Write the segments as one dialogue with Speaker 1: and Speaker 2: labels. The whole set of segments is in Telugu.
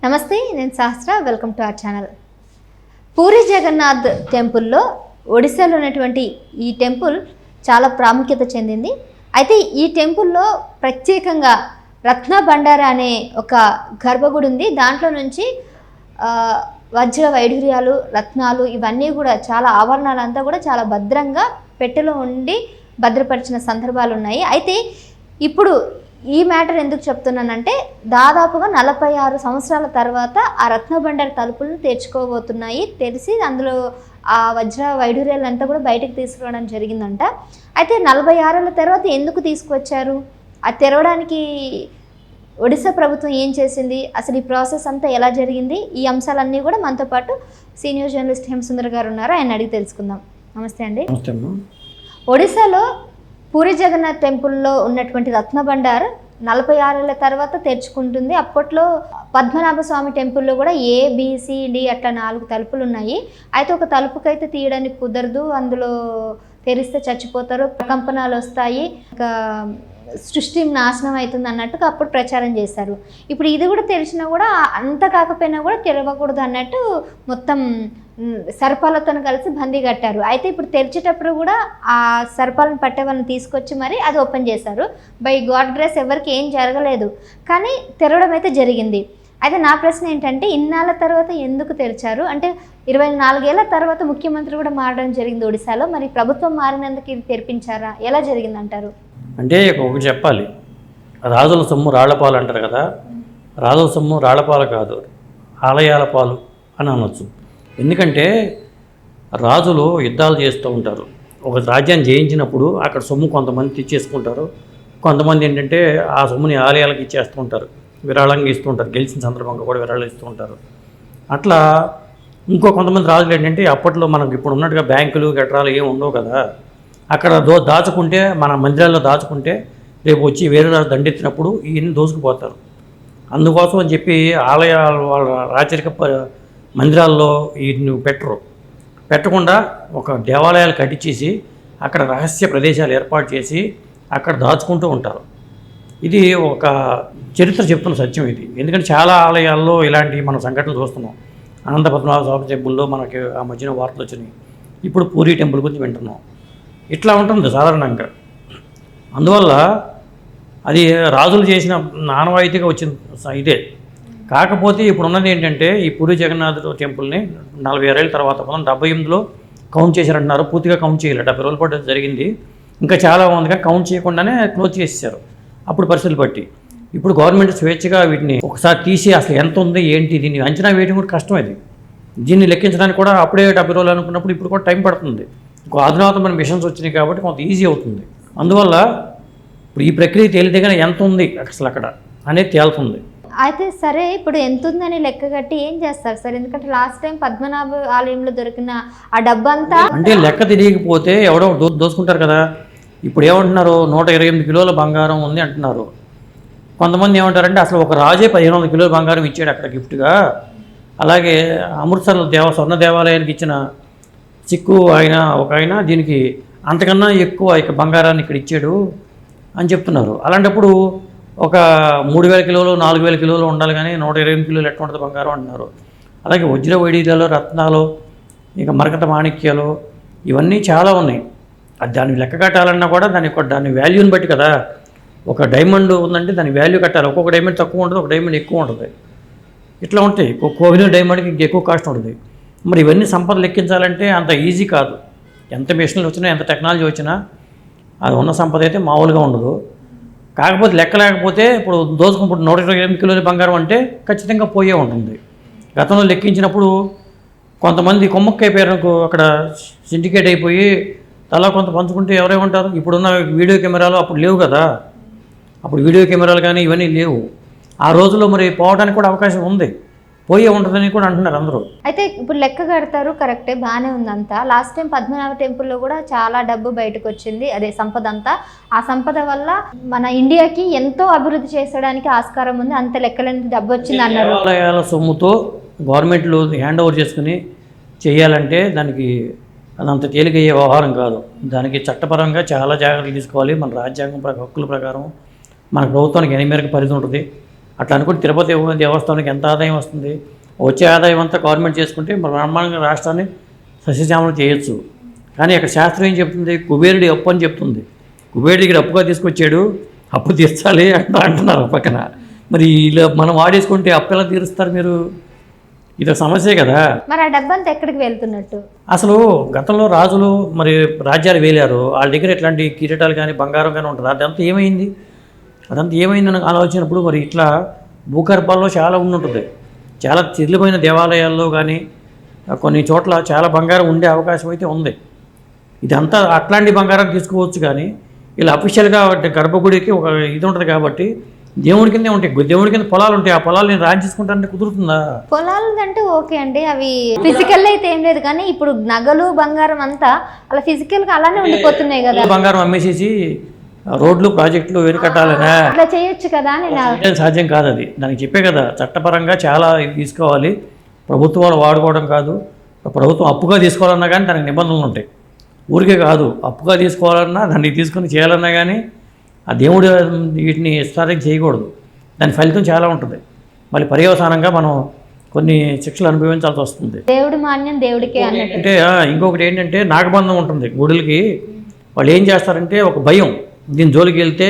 Speaker 1: నమస్తే, నేను Sahasra. Welcome to our channel. Puri Jagannath టెంపుల్లో ఒడిశాలో ఉన్నటువంటి ఈ టెంపుల్ చాలా ప్రాముఖ్యత చెందింది. అయితే ఈ టెంపుల్లో ప్రత్యేకంగా రత్న భండార అనే ఒక గర్భగుడి ఉంది. దాంట్లో నుంచి వజ్ర వైఢూర్యాలు, రత్నాలు ఇవన్నీ కూడా చాలా ఆభరణాలంతా కూడా చాలా భద్రంగా పెట్టెలో ఉండి భద్రపరిచిన సందర్భాలు ఉన్నాయి. అయితే ఇప్పుడు ఈ మ్యాటర్ ఎందుకు చెప్తున్నానంటే, దాదాపుగా 46 సంవత్సరాల తర్వాత ఆ రత్న భండార తలుపులను తెరుచుకోబోతున్నాయి. తెరిచి అందులో ఆ వజ్ర వైఢూర్యాలంతా కూడా బయటకు తీసుకురావడం జరిగిందంట. అయితే 46 ఏళ్ళ తర్వాత ఎందుకు తీసుకువచ్చారు, అది తెరవడానికి ఒడిశా ప్రభుత్వం ఏం చేసింది, అసలు ఈ ప్రాసెస్ అంతా ఎలా జరిగింది, ఈ అంశాలన్నీ కూడా మనతో పాటు సీనియర్ జర్నలిస్ట్ హేమసుందర్ గారు ఉన్నారు. ఆయన అడిగి తెలుసుకుందాం. నమస్తే అండి. ఒడిశాలో పూరి జగన్నాథ్ టెంపుల్లో ఉన్నటువంటి రత్న భండార్ 46 ఏళ్ళ తర్వాత తెరుచుకుంటుంది. అప్పట్లో పద్మనాభ స్వామి టెంపుల్లో కూడా ABCD అట్లా 4 తలుపులు ఉన్నాయి. అయితే ఒక తలుపుకైతే తీయడానికి కుదరదు, అందులో తెరిస్తే చచ్చిపోతారు, ప్రకంపనాలు వస్తాయి, ఇంకా సృష్టి నాశనం అవుతుంది అన్నట్టుగా అప్పుడు ప్రచారం చేశారు. ఇప్పుడు ఇది కూడా తెరిచినా కూడా అంత కాకపోయినా కూడా తెరవకూడదు అన్నట్టు మొత్తం సర్పాలతో కలిసి బందీ కట్టారు. అయితే ఇప్పుడు తెరిచేటప్పుడు కూడా ఆ సర్పాలను పట్టే వాళ్ళని తీసుకొచ్చి మరి అది ఓపెన్ చేశారు. బై గాడ్ గ్రేస్ ఎవరికి ఏం జరగలేదు, కానీ తెరవడం అయితే జరిగింది. అయితే నా ప్రశ్న ఏంటంటే, ఇన్నాళ్ళ తర్వాత ఎందుకు తెరిచారు? అంటే 24 ఏళ్ళ తర్వాత ముఖ్యమంత్రి కూడా మారడం జరిగింది ఒడిశాలో. మరి ప్రభుత్వం మారినందుకు ఇది తెరిపించారా, ఎలా జరిగిందంటారు?
Speaker 2: అంటే ఒకటి చెప్పాలి, రాజుల సొమ్ము రాళ్లపాలు అంటారు కదా. రాజుల సొమ్ము రాళ్లపాలు కాదు, ఆలయాల పాలు అని అనొచ్చు. ఎందుకంటే రాజులు యుద్ధాలు చేస్తూ ఉంటారు. ఒక రాజ్యాన్ని జయించినప్పుడు అక్కడ సొమ్ము కొంతమంది తెచ్చేసుకుంటారు, కొంతమంది ఏంటంటే ఆ సొమ్ముని ఆలయాలకు ఇచ్చేస్తూ ఉంటారు, విరాళంగా ఇస్తూ ఉంటారు. గెలిచిన సందర్భంగా కూడా విరాళాలు ఇస్తూ ఉంటారు. అట్లా ఇంకో కొంతమంది రాజులు ఏంటంటే, అప్పట్లో మనకు ఇప్పుడు ఉన్నట్టుగా బ్యాంకులు గట్రాలు ఏమి ఉండవు కదా, అక్కడ దాచుకుంటే, మన మందిరాల్లో దాచుకుంటే రేపు వచ్చి వేరే రాజు దండెత్తినప్పుడు ఇవన్నీ దోసుకుపోతారు. అందుకోసం అని చెప్పి ఆలయాలు వాళ్ళ రాచరిక మందిరాల్లో వీటిని పెట్టకుండా ఒక దేవాలయాలు కట్టించేసి అక్కడ రహస్య ప్రదేశాలు ఏర్పాటు చేసి అక్కడ దాచుకుంటూ ఉంటారు. ఇది ఒక చరిత్ర చెప్తున్న సత్యం ఇది. ఎందుకంటే చాలా ఆలయాల్లో ఇలాంటి మన సంఘటనలు చూస్తున్నాం. అనంత పద్మనాభ స్వామి టెంపుల్లో మనకి ఆ మధ్యన వార్తలు వచ్చినాయి. ఇప్పుడు పూరి టెంపుల్ గురించి వింటున్నాం. ఇట్లా ఉంటుంది సాధారణంగా. అందువల్ల అది రాజులు చేసిన ఆనవాయితీగా వచ్చిన ఇదే. కాకపోతే ఇప్పుడు ఉన్నది ఏంటంటే, ఈ పూరి జగన్నాథ్ టెంపుల్ని 46 ఏళ్ళ తర్వాత 1978లో కౌంట్ చేశారంటున్నారు. పూర్తిగా కౌంట్ చేయలేదు, 70 రోజుల పాటు జరిగింది. ఇంకా చాలా ఉంది, కానీ కౌంట్ చేయకుండానే క్లోజ్ చేసేసారు అప్పుడు పరిస్థితులు బట్టి. ఇప్పుడు గవర్నమెంట్ స్వేచ్ఛగా వీటిని ఒకసారి తీసి అసలు ఎంత ఉంది ఏంటి దీన్ని అంచనా వేయడం కూడా కష్టం. ఇది దీన్ని లెక్కించడానికి కూడా అప్పుడే 70 రోజులు అనుకున్నప్పుడు ఇప్పుడు కూడా టైం పడుతుంది. ఇంకో అధునాతమైన మిషన్స్ వచ్చినాయి కాబట్టి కొంత ఈజీ అవుతుంది. అందువల్ల ఇప్పుడు ఈ ప్రక్రియ తేలితేగానే ఎంత ఉంది అసలు అక్కడ అనేది తేలుతుంది.
Speaker 1: అయితే సరే, ఇప్పుడు ఎంత ఉందని లెక్క కట్టి ఏం చేస్తారు సార్? ఎందుకంటే లాస్ట్ టైం పద్మనాభ ఆలయంలో దొరికిన ఆ డబ్బంతా
Speaker 2: అంటే లెక్క తెలియకపోతే ఎవడో దోసుకుంటారు కదా. ఇప్పుడు ఏమంటున్నారు, 128 కిలోల బంగారం ఉంది అంటున్నారు. కొంతమంది ఏమంటారంటే అసలు ఒక రాజే 1500 కిలోల బంగారం ఇచ్చాడు అక్కడ గిఫ్ట్గా. అలాగే అమృత్సర్లో స్వర్ణ దేవాలయానికి ఇచ్చిన సిక్కు ఒక ఆయన దీనికి అంతకన్నా ఎక్కువ ఇక బంగారాన్ని ఇక్కడ ఇచ్చాడు అని చెప్తున్నారు. అలాంటప్పుడు ఒక 3000 కిలోలు 4000 కిలోలు ఉండాలి, కానీ 128 కిలోలు ఎట్లా ఉంటుంది బంగారం అంటున్నారు. అలాగే వజ్ర వైఢూర్యాలు, రత్నాలు, ఇక మరకత మాణిక్యాలు ఇవన్నీ చాలా ఉన్నాయి. అది దాన్ని లెక్క కట్టాలన్నా కూడా దాని వాల్యూని బట్టి కదా. ఒక డైమండ్ ఉందంటే దాని వాల్యూ కట్టాలి. ఒక్కొక్క డైమండ్ తక్కువ ఉంటుంది, ఒక డైమండ్ ఎక్కువ ఉంటుంది. ఇట్లా ఉంటాయి. కోహినూర్ డైమండ్కి ఇంకా ఎక్కువ కాస్ట్ ఉంటుంది. మరి ఇవన్నీ సంపద లెక్కించాలంటే అంత ఈజీ కాదు. ఎంత మిషన్లు వచ్చినా, ఎంత టెక్నాలజీ వచ్చినా అది ఉన్న సంపద అయితే మామూలుగా ఉండదు. కాకపోతే లెక్క లేకపోతే ఇప్పుడు దోసుకున్నప్పుడు 128 కిలోల బంగారం అంటే ఖచ్చితంగా పోయే ఉంటుంది. గతంలో లెక్కించినప్పుడు కొంతమంది కొమ్మక్కైపోయారు, అక్కడ సిండికేట్ అయిపోయి తలా కొంత పంచుకుంటే ఎవరేమంటారు. ఇప్పుడున్న వీడియో కెమెరాలు అప్పుడు లేవు కదా. అప్పుడు వీడియో కెమెరాలు కానీ ఇవన్నీ లేవు. ఆ రోజుల్లో మరి పోవడానికి కూడా అవకాశం ఉంది, పోయే ఉంటుందని కూడా అంటున్నారు అందరూ.
Speaker 1: అయితే ఇప్పుడు లెక్క కడతారు, కరెక్టే, బాగానే ఉందంతా. లాస్ట్ టైం పద్మనాభ టెంపుల్లో కూడా చాలా డబ్బు బయటకు వచ్చింది, అదే సంపద అంతా. ఆ సంపద వల్ల మన ఇండియాకి ఎంతో అభివృద్ధి చేసడానికి ఆస్కారం ఉంది, అంత లెక్కలేని డబ్బు వచ్చింది అన్నారు.
Speaker 2: ఆలయాల సొమ్ముతో గవర్నమెంట్లు హ్యాండ్ ఓవర్ చేసుకుని చేయాలంటే దానికి అదంత తేలికయ్యే వ్యవహారం కాదు. దానికి చట్టపరంగా చాలా జాగ్రత్తలు తీసుకోవాలి. మన రాజ్యాంగం హక్కుల ప్రకారం మన ప్రభుత్వానికి ఎన్ని మేరకు పరిధి ఉంటుంది, అట్లా అనుకుంటే తిరుపతి దేవస్థానానికి ఎంత ఆదాయం వస్తుంది? వచ్చే ఆదాయం అంతా గవర్నమెంట్ చేసుకుంటే బ్రహ్మాండంగా రాష్ట్రాన్ని సస్యశ్యామలం చేయొచ్చు. కానీ అక్కడ శాస్త్రం ఏం చెప్తుంది? కుబేరుడి అప్పు అని చెప్తుంది. కుబేరుడికి అప్పుగా తీసుకొచ్చాడు, అప్పు తీర్చాలి అంటున్నారు పక్కన. మరి ఇలా మనం వాడేసుకుంటే అప్పు ఎలా తీరుస్తారు మీరు? ఇది సమస్యే కదా.
Speaker 1: మరి ఆ డబ్బంతా ఎక్కడికి వెళ్తున్నట్టు?
Speaker 2: అసలు గతంలో రాజులు మరి రాజ్యాలు వేలారు, వాళ్ళ దగ్గర ఇట్లాంటి కిరీటాలు కానీ బంగారం కానీ ఉంటుంది. అదంతా ఏమైంది? అదంతా ఏమైందని ఆలోచించినప్పుడు మరి ఇట్లా భూగర్భాల్లో చాలా ఉంటుంది. చాలా చిరిలిపోయిన దేవాలయాల్లో కానీ కొన్ని చోట్ల చాలా బంగారం ఉండే అవకాశం అయితే ఉంది. ఇదంతా అట్లాంటి బంగారం తీసుకోవచ్చు. కానీ ఇలా అఫీషియల్గా గర్భగుడికి ఒక ఇది ఉంటుంది కాబట్టి దేవుడి కిందే ఉంటాయి. దేవుడి కింద పొలాలు ఉంటాయి. ఆ పొలాలు నేను రాయించుకుంటానంటే కుదురుతుందా?
Speaker 1: పొలాలు అంటే ఓకే అండి, అవి ఫిజికల్ అయితే ఏం లేదు. కానీ ఇప్పుడు నగలు బంగారం అంతా అలా ఫిజికల్గా అలానే ఉండిపోతున్నాయి కదా.
Speaker 2: బంగారం అమ్మేసేసి రోడ్లు ప్రాజెక్టులు వేరు కట్టాలనే
Speaker 1: అట్లా చేయొచ్చు కదా. నేను
Speaker 2: సాధ్యం కాదు. అది దానికి చెప్పే కదా, చట్టపరంగా చాలా తీసుకోవాలి. ప్రభుత్వాలు వాడుకోవడం కాదు, ప్రభుత్వం అప్పుగా తీసుకోవాలన్నా కానీ దానికి నిబంధనలు ఉంటాయి. ఊరికే కాదు, అప్పుగా తీసుకోవాలన్నా దాన్ని తీసుకొని చేయాలన్నా కానీ ఆ దేవుడు వీటిని ఇష్టానికి చేయకూడదు. దాని ఫలితం చాలా ఉంటుంది. మళ్ళీ పర్యవసానంగా మనం కొన్ని శిక్షలు అనుభవించాల్సి వస్తుంది.
Speaker 1: దేవుడి మాన్యం దేవుడికే అన్నట్టు.
Speaker 2: అంటే ఇంకొకటి ఏంటంటే నాగబంధం ఉంటుంది గుడులకి. వాళ్ళు ఏం చేస్తారంటే ఒక భయం, దీని జోలికి వెళ్తే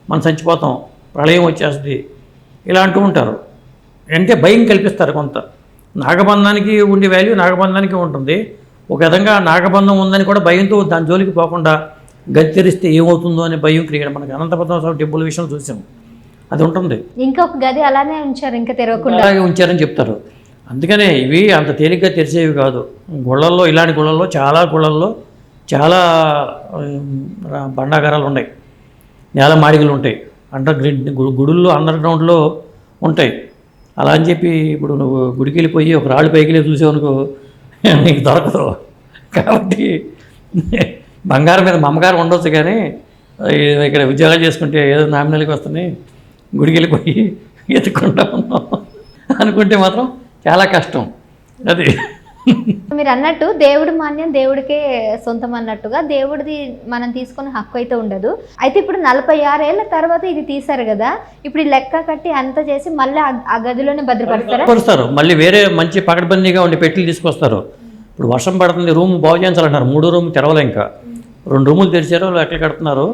Speaker 2: మనం చచ్చిపోతాం, ప్రళయం వచ్చేస్తుంది, ఇలా అంటూ ఉంటారు. అంటే భయం కల్పిస్తారు కొంత. నాగబంధానికి ఉండే వాల్యూ నాగబంధానికి ఉంటుంది. ఒక విధంగా నాగబంధం ఉందని కూడా భయంతో దాని జోలికి పోకుండా గది తెరిస్తే ఏమవుతుందో అనే భయం క్రియేట్. మనకి అనంతపద్మనాభ టెంపుల్ విషయంలో చూసాం, అది ఉంటుంది.
Speaker 1: ఇంకొక గది అలానే ఉంచారు, ఇంకా తెరవకుండా
Speaker 2: అలాగే ఉంచారని చెప్తారు. అందుకనే ఇవి అంత తేలిగ్గా తెరిచేవి కాదు. గుళ్ళల్లో, ఇలాంటి గుళ్ళల్లో, చాలా గుళ్ళల్లో చాలా బండాగారాలు ఉన్నాయి, నేల మాడిగలు ఉంటాయి, గుడుల్లో అండర్ గ్రౌండ్లో ఉంటాయి. అలా అని చెప్పి ఇప్పుడు నువ్వు గుడికి వెళ్ళిపోయి ఒక రాళ్ళు పైకి వెళ్ళి చూసావనుకో నీకు దొరకదు. కాబట్టి బంగారం మీద మమకారం ఉండొచ్చు, కానీ ఇక్కడ ఉద్యోగాలు చేసుకుంటే ఏదో నామినల్కి వస్తున్నాయి, గుడికి వెళ్ళిపోయి ఎత్తుకుంటా ఉన్నాం అనుకుంటే మాత్రం చాలా కష్టం. అది
Speaker 1: మీరు అన్నట్టు దేవుడి మాన్యం దేవుడికే సొంతం అన్నట్టుగా దేవుడిది మనం తీసుకునే హక్కు అయితే ఉండదు. అయితే ఇప్పుడు 46 ఏళ్ల తర్వాత ఇది తీశారు కదా, ఇప్పుడు ఈ లెక్క కట్టి అంతా చేసి మళ్ళీ ఆ గదిలోనే భద్రపరుస్తారు.
Speaker 2: మళ్ళీ వేరే మంచి పకడ్బందీగా ఉండే పెట్టెలు తీసుకొస్తారు. ఇప్పుడు వర్షం పడుతుంది, రూమ్ బాగు చేయించాలంటారు. 3 రూమ్ తెరవలే, ఇంకా 2 రూములు తెరిచారు, లెక్కలు కడుతున్నారు.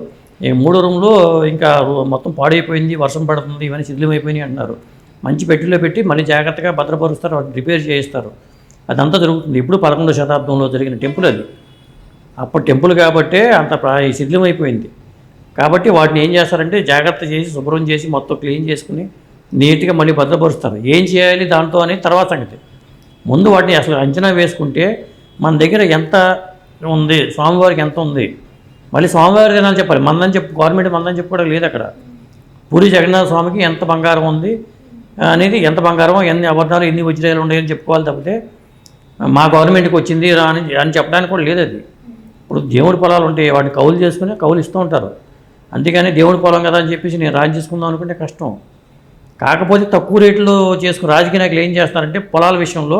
Speaker 2: ఈ 3 రూమ్లో ఇంకా మొత్తం పాడైపోయింది, వర్షం పడుతుంది, ఇవన్నీ శిథిలమైపోయినాయి అంటున్నారు. మంచి పెట్టెలో పెట్టి మళ్ళీ జాగ్రత్తగా భద్రపరుస్తారు, వాటిని రిపేర్ చేయిస్తారు. అదంతా జరుగుతుంది. ఇప్పుడు 11వ శతాబ్దంలో జరిగిన టెంపుల్ అది. అప్పుడు టెంపుల్ కాబట్టే అంత శిథిలమైపోయింది. కాబట్టి వాటిని ఏం చేస్తారంటే జాగ్రత్త చేసి శుభ్రం చేసి మొత్తం క్లీన్ చేసుకుని నీట్గా మళ్ళీ భద్రపరుస్తారు. ఏం చేయాలి దాంతో అనేది తర్వాత సంగతి. ముందు వాటిని అసలు అంచనా వేసుకుంటే మన దగ్గర ఎంత ఉంది, స్వామివారికి ఎంత ఉంది, మళ్ళీ స్వామివారి దినాలు చెప్పాలి. మందని గవర్నమెంట్ మందని చెప్పుకోవడం లేదు అక్కడ. పూరి జగన్నాథ స్వామికి ఎంత బంగారం ఉంది అనేది, ఎంత బంగారం, ఎన్ని అబద్ధాలు, ఎన్ని వజ్రాలు ఉన్నాయని చెప్పుకోవాలి తప్పితే మా గవర్నమెంట్కి వచ్చింది అని చెప్పడానికి కూడా లేదు. అది ఇప్పుడు దేవుడి పొలాలు ఉంటాయి, వాటిని కౌలు చేసుకుని కౌలు ఇస్తూ ఉంటారు. అంతేగాని దేవుడి పొలం కదా అని చెప్పేసి నేను రాజు చేసుకుందాం అనుకుంటే కష్టం. కాకపోతే తక్కువ రేట్లో చేసుకుని రాజకీయ నాయకులు ఏం చేస్తారంటే పొలాల విషయంలో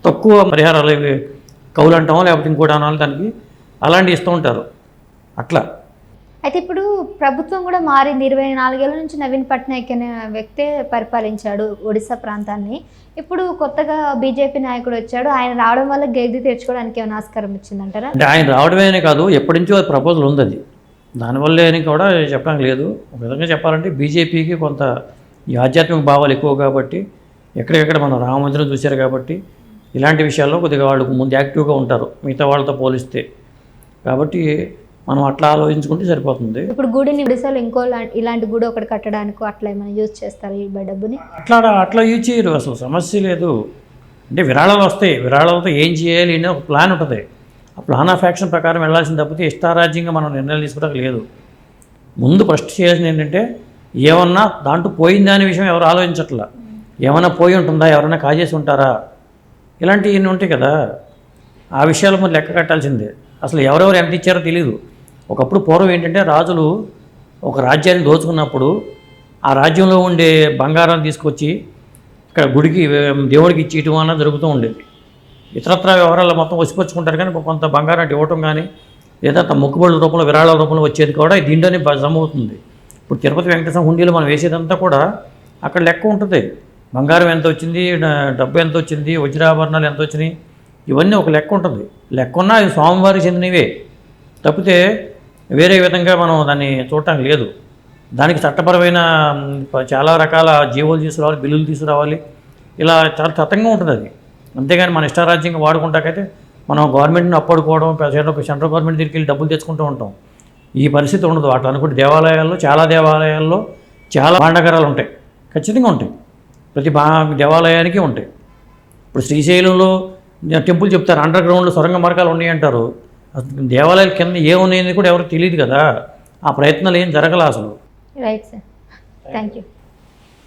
Speaker 2: తక్కువ పరిహారాలు కౌలు అంటామో లేకపోతే ఇంకోటి అనాలి దానికి అలాంటివి ఇస్తూ ఉంటారు అట్లా.
Speaker 1: అయితే ఇప్పుడు ప్రభుత్వం కూడా మారింది. 24 ఏళ్ల నుంచి నవీన్ పట్నాయక్ అనే వ్యక్తే పరిపాలించాడు ఒడిశా ప్రాంతాన్ని. ఇప్పుడు కొత్తగా బీజేపీ నాయకుడు వచ్చాడు, ఆయన రావడం వల్ల గేది తెచ్చుకోవడానికి ఏమైనా ఆస్కారం వచ్చిందంటారా?
Speaker 2: అంటే ఆయన రావడమేనే కాదు, ఎప్పటి నుంచో ప్రపోజల్ ఉంది. అది దానివల్లే అని కూడా చెప్పడానికి లేదు. ఒక విధంగా చెప్పాలంటే బీజేపీకి కొంత ఈ ఆధ్యాత్మిక భావాలు ఎక్కువ కాబట్టి, ఎక్కడెక్కడ మనం రామ మందిరం చూశారు కాబట్టి ఇలాంటి విషయాల్లో కొద్దిగా వాళ్ళు ముందు యాక్టివ్గా ఉంటారు మిగతా వాళ్ళతో పోలిస్తే. కాబట్టి మనం అట్లా ఆలోచించుకుంటే సరిపోతుంది.
Speaker 1: ఇప్పుడు గుడిని ఒడిశాలో ఇంకో ఇలాంటి గుడి ఒకటి కట్టడానికి అట్లా ఏమైనా యూజ్ చేస్తారు ఈ డబ్బుని?
Speaker 2: అట్లా యూజ్ చేయరు, అసలు సమస్య లేదు. అంటే విరాళాలు వస్తాయి, విరాళాలతో ఏం చేయాలి అనే ఒక ప్లాన్ ఉంటుంది. ఆ ప్లాన్ ఆఫ్ యాక్షన్ ప్రకారం వెళ్ళాల్సిన తప్పితే ఇష్టారాజ్యంగా మనం నిర్ణయాలు తీసుకోవడానికి లేదు. ముందు ఫస్ట్ చేయాల్సింది ఏంటంటే ఏమన్నా దాంట్లో పోయిందా అనే విషయం ఎవరు ఆలోచించట్లా. ఏమైనా పోయి ఉంటుందా, ఎవరైనా కాజేసి ఉంటారా, ఇలాంటివన్నీ ఉంటాయి కదా. ఆ విషయాలు మరి లెక్క కట్టాల్సిందే. అసలు ఎవరెవరు ఎంత ఇచ్చారో తెలియదు. ఒకప్పుడు పూర్వం ఏంటంటే రాజులు ఒక రాజ్యాన్ని దోచుకున్నప్పుడు ఆ రాజ్యంలో ఉండే బంగారాన్ని తీసుకొచ్చి ఇక్కడ గుడికి దేవుడికి ఇచ్చి ఇటు అన్న జరుగుతూ ఉండేది. ఇతరత్ర వ్యవహారాలు మొత్తం వసిపుచ్చుకుంటారు, కానీ కొంత బంగారం ఇవ్వటం కానీ లేదా మొక్కుబడుల రూపంలో విరాళాల రూపంలో వచ్చేది కూడా దీంట్లోనే జమ అవుతుంది. ఇప్పుడు తిరుపతి వెంకటేశ్వర హుండీలో మనం వేసేదంతా కూడా అక్కడ లెక్క ఉంటుంది. బంగారం ఎంత వచ్చింది, డబ్బు ఎంత వచ్చింది, వజ్రాభరణాలు ఎంత వచ్చినాయి, ఇవన్నీ ఒక లెక్క ఉంటుంది. లెక్క ఉన్నా అవి స్వామివారికి చెందినవే తప్పితే వేరే విధంగా మనం దాన్ని చూడటానికి లేదు. దానికి చట్టపరమైన చాలా రకాల జీవోలు తీసుకురావాలి, బిల్లులు తీసుకురావాలి, ఇలా చాలా తతంగా ఉంటుంది అది. అంతేగాని మన ఇష్టారాజ్యంగా వాడుకుంటాకైతే మనం గవర్నమెంట్ని అప్పడుకోవడం, సెంట్రల్ గవర్నమెంట్ దగ్గరికి వెళ్ళి డబ్బులు తెచ్చుకుంటూ ఉంటాం. ఈ పరిస్థితి ఉండదు. అట్లా అనుకుంటే చాలా దేవాలయాల్లో చాలా భాండాగారాలు ఉంటాయి, ఖచ్చితంగా ఉంటాయి. ప్రతి దేవాలయానికి ఉంటాయి. ఇప్పుడు శ్రీశైలంలో టెంపుల్ చెప్తారు, అండర్ గ్రౌండ్లో సొరంగ మార్గాలు ఉన్నాయి అంటారు. దేవాలయాల కింద ఏమున్నాయని కూడా ఎవరికి తెలియదు కదా. ఆ ప్రయత్నాలు ఏం జరగల అసలు.
Speaker 1: Right sir, thank you.